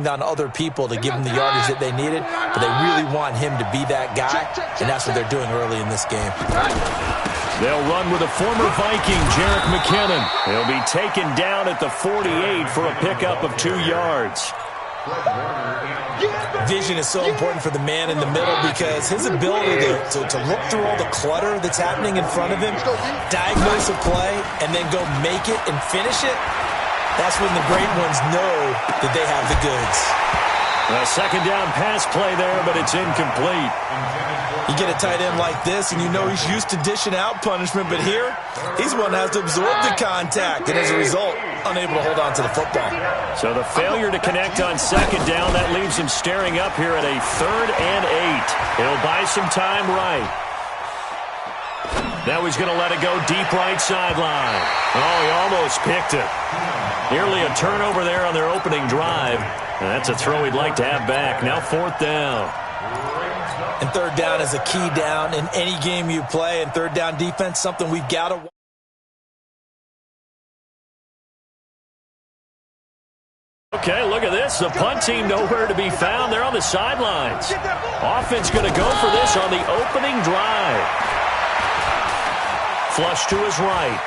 on other people to give them the yardage that they needed, but they really want him to be that guy, and that's what they're doing early in this game. They'll run with a former Viking, Jerick McKinnon. He'll be taken down at the 48 for a pickup of 2 yards. Vision is so important for the man in the middle because his ability to look through all the clutter that's happening in front of him, diagnose a play, and then go make it and finish it, that's when the great ones know that they have the goods. A second down pass play there, but it's incomplete. You get a tight end like this, and you know he's used to dishing out punishment, but here, he's the one that has to absorb the contact, and as a result, unable to hold on to the football. So the failure to connect on second down, that leaves him staring up here at a 3rd and 8. He'll buy some time right. Now he's going to let it go deep right sideline. Oh, he almost picked it. Nearly a turnover there on their opening drive. And that's a throw he'd like to have back. Now 4th down. And 3rd down is a key down in any game you play. And 3rd down defense, something we've got to. Okay, look at this. The punt team nowhere to be found. They're on the sidelines. Offense going to go for this on the opening drive. Flush to his right.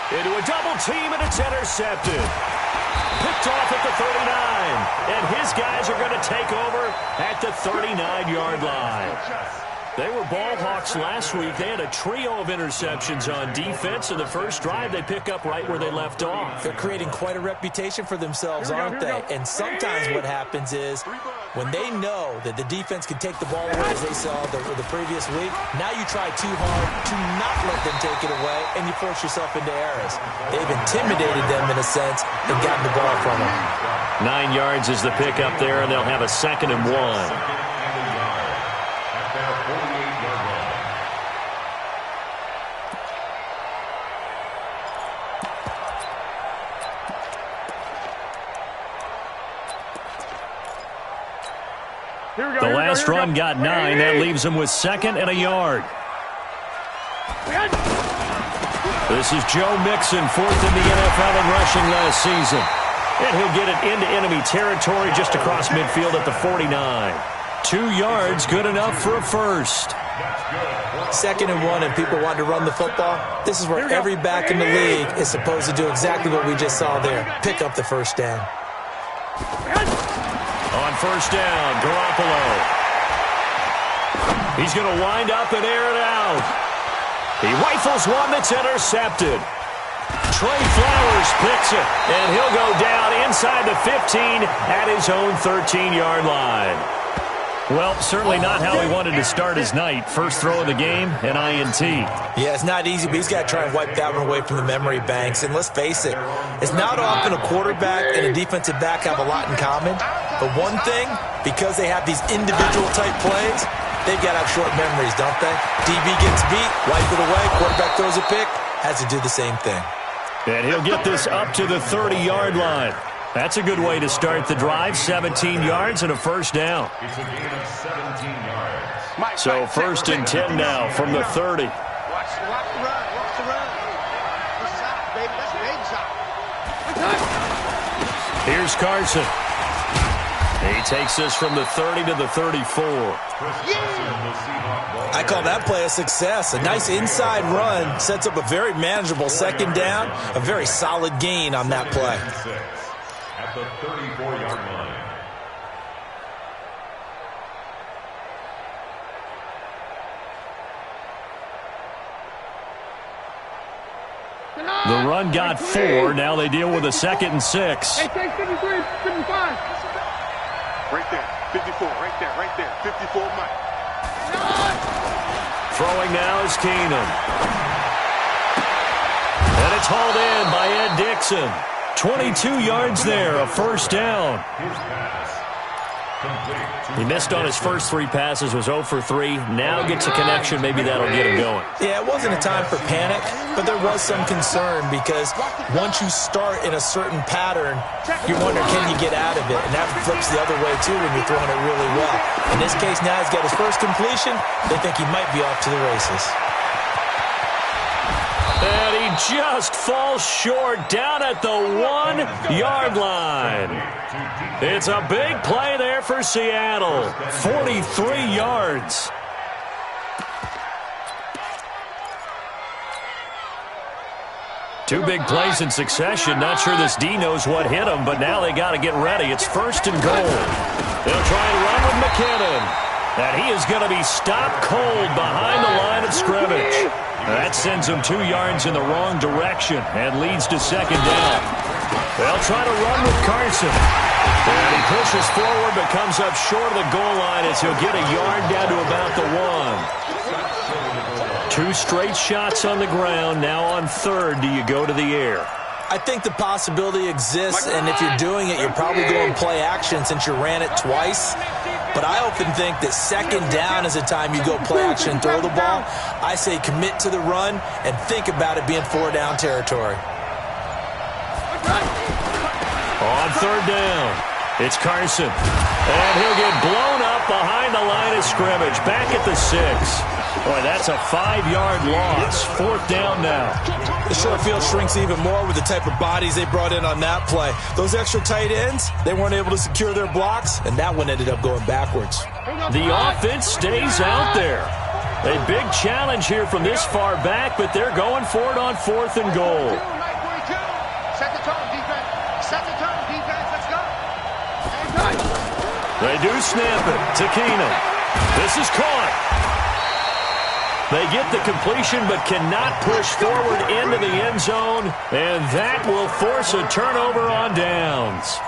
Into a double team, and it's intercepted. Picked off at the 39. And his guys are going to take over at the 39-yard line. They were ball hawks last week. They had a trio of interceptions on defense. In the first drive, they pick up right where they left off. They're creating quite a reputation for themselves, aren't they? And sometimes what happens is when they know that the defense can take the ball away, as they saw the previous week, now you try too hard to not let them take it away, and you force yourself into errors. They've intimidated them in a sense and gotten the ball from them. 9 yards is the pickup there, and they'll have a 2nd and 1. The last run got 9. That leaves him with 2nd and a yard. This is Joe Mixon, 4th in the NFL in rushing last season. And he'll get it into enemy territory just across midfield at the 49. 2 yards, good enough for a first. 2nd and 1, and people want to run the football. This is where every back in the league is supposed to do exactly what we just saw there. Pick up the first down. On first down, Garoppolo. He's going to wind up and air it out. He rifles one that's intercepted. Trey Flowers picks it, and he'll go down inside the 15 at his own 13-yard line. Well, certainly not how he wanted to start his night. First throw of the game, an INT. Yeah, it's not easy, but he's got to try and wipe that one away from the memory banks. And let's face it, it's not often a quarterback and a defensive back have a lot in common. But one thing, because they have these individual-type plays, they've got to have short memories, don't they? DB gets beat, wipe it away, quarterback throws a pick, has to do the same thing. And he'll get this up to the 30-yard line. That's a good way to start the drive. 17 yards and a first down. It's a gain of 17 yards. So 1st and 10 now from the 30. Watch the run. Watch the run. Good shot, baby. That's a big shot. Here's Carson. He takes this from the 30 to the 34. I call that play a success. A nice inside run sets up a very manageable 2nd down. A very solid gain on that play. At the 34-yard line. The run got 4. Now they deal with a 2nd and 6. Hey, take 53, 55. Right there. 54. Right there. 54, Mike. Throwing now is Keenum. And it's hauled in by Ed Dixon. 22 yards there, a first down. He missed on his first 3 passes, was 0 for 3. Now gets a connection. Maybe that'll get him going. Yeah, it wasn't a time for panic, but there was some concern because once you start in a certain pattern, you're wondering, can you get out of it? And that flips the other way, too, when you're throwing it really well. In this case, now he's got his first completion. They think he might be off to the races. And he just falls short down at the 1-yard line. It's a big play there for Seattle. 43 yards. Two big plays in succession. Not sure this D knows what hit him, but now they got to get ready. It's 1st and goal. They'll try and run with McKinnon. And he is going to be stopped cold behind the line of scrimmage. That sends him 2 yards in the wrong direction and leads to 2nd down. They'll try to run with Carson. And he pushes forward but comes up short of the goal line as he'll get a yard down to about the 1. 2 straight shots on the ground. Now on 3rd, do you go to the air? I think the possibility exists, and if you're doing it, you're probably going play action since you ran it twice. But I often think that 2nd down is the time you go play action and throw the ball. I say commit to the run and think about it being 4-down territory. On 3rd down, it's Carson. And he'll get blown up behind the line of scrimmage. Back at the 6. Boy, that's a 5-yard loss. 4th down now. The short field shrinks even more with the type of bodies they brought in on that play. Those extra tight ends, they weren't able to secure their blocks, and that one ended up going backwards. The offense stays out there. A big challenge here from this far back, but they're going for it on 4th and goal. Set the tone, defense. Set the tone, defense. Let's go. They do snap it to Keenum. This is caught. They get the completion but cannot push forward into the end zone, and that will force a turnover on downs.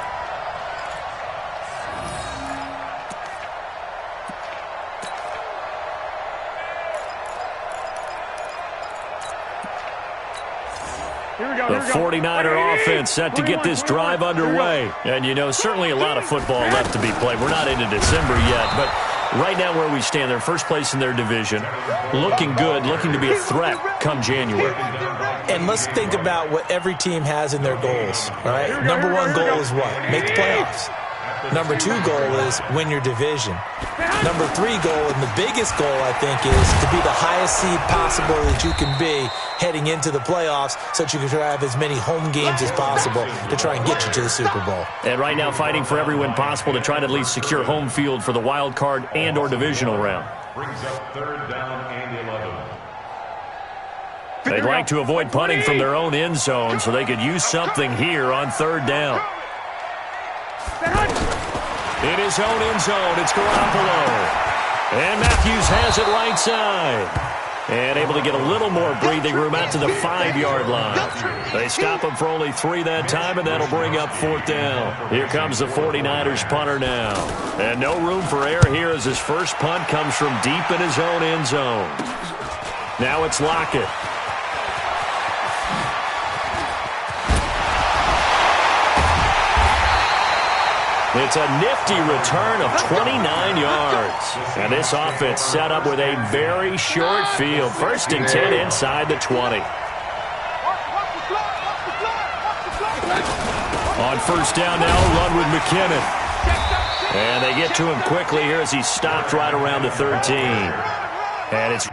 The 49er offense set to get this drive underway. And, you know, certainly a lot of football left to be played. We're not into December yet, but right now where we stand, they're first place in their division. Looking good, looking to be a threat come January. And let's think about what every team has in their goals, all right? Number 1 goal is what? Make the playoffs. Number 2 goal is win your division. Number 3 goal, and the biggest goal, I think, is to be the highest seed possible that you can be heading into the playoffs so that you can try to have as many home games as possible to try and get you to the Super Bowl. And right now fighting for every win possible to try to at least secure home field for the wild card and or divisional round. Brings up 3rd down and 11. They'd like to avoid punting from their own end zone so they could use something here on 3rd down. In his own end zone, it's Garoppolo. And Matthews has it right side. And able to get a little more breathing room out to the 5-yard line. They stop him for only 3 that time, and that'll bring up 4th down. Here comes the 49ers punter now. And no room for error here as his first punt comes from deep in his own end zone. Now it's Lockett. It's a nifty return of 29 yards. And this offense set up with a very short field. 1st and 10 inside the 20. On 1st down now, run with McKinnon. And they get to him quickly here as he's stopped right around the 13. And it's